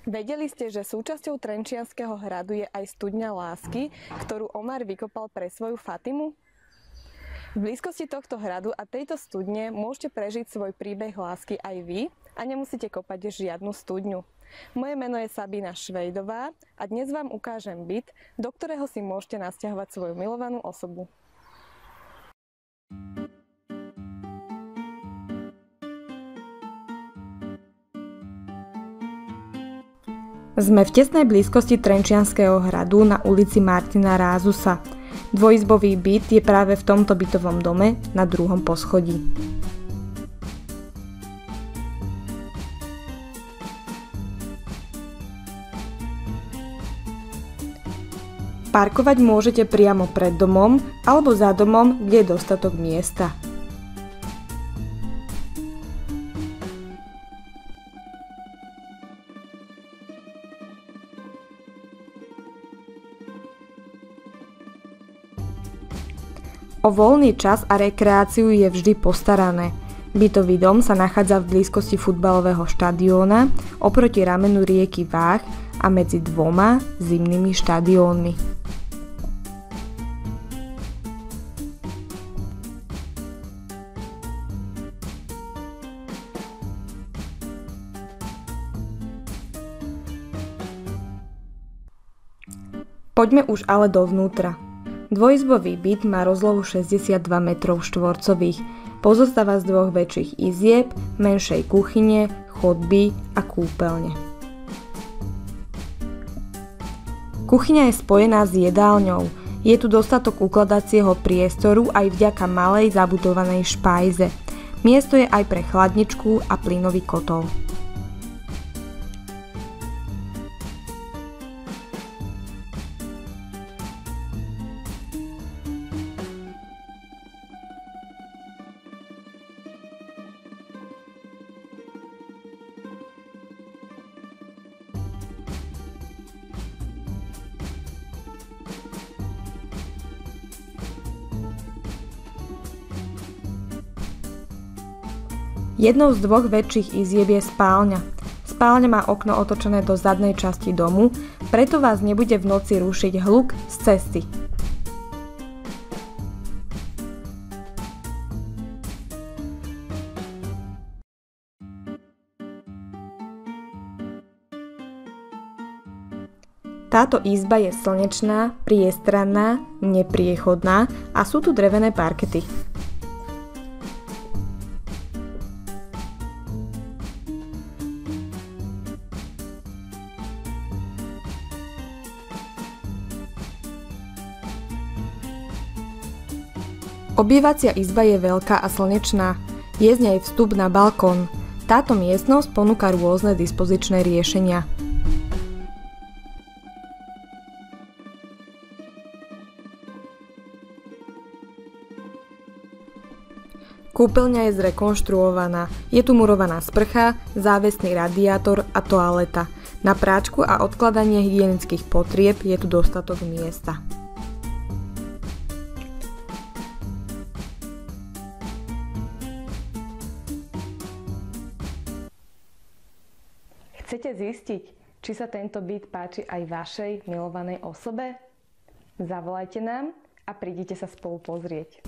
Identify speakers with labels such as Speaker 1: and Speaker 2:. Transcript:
Speaker 1: Vedeli ste, že súčasťou Trenčianskeho hradu je aj studňa lásky, ktorú Omar vykopal pre svoju Fatimu? V blízkosti tohto hradu a tejto studne môžete prežiť svoj príbeh lásky aj vy a nemusíte kopať žiadnu studňu. Moje meno je Sabína Švejdová a dnes vám ukážem byt, do ktorého si môžete nasťahovať svoju milovanú osobu. Sme v tesnej blízkosti Trenčianskeho hradu na ulici Martina Rázusa. Dvojizbový byt je práve v tomto bytovom dome na 2. poschodí. Parkovať môžete priamo pred domom alebo za domom, kde je dostatok miesta. O voľný čas a rekreáciu je vždy postarané. Bytový dom sa nachádza v blízkosti futbalového štadióna oproti ramenu rieky Váh a medzi 2 zimnými štadiónmi. Poďme už ale dovnútra. Dvojizbový byt má rozlohu 62 m2. Pozostáva z 2 väčších izieb, menšej kuchyne, chodby a kúpeľne. Kuchyňa je spojená s jedálňou. Je tu dostatok ukladacieho priestoru aj vďaka malej zabudovanej špajze. Miesto je aj pre chladničku a plynový kotol. Jednou z 2 väčších izieb je spálňa. Spálňa má okno otočené do zadnej časti domu, preto vás nebude v noci rušiť hluk z cesty. Táto izba je slnečná, priestranná, nepriechodná a sú tu drevené parkety. Obývacia izba je veľká a slnečná. Je z nej vstup na balkón. Táto miestnosť ponúka rôzne dispozičné riešenia. Kúpeľňa je zrekonštruovaná. Je tu murovaná sprcha, závesný radiátor a toaleta. Na práčku a odkladanie hygienických potrieb je tu dostatok miesta. Chcete zistiť, či sa tento byt páči aj vašej milovanej osobe? Zavolajte nám a prídite sa spolu pozrieť.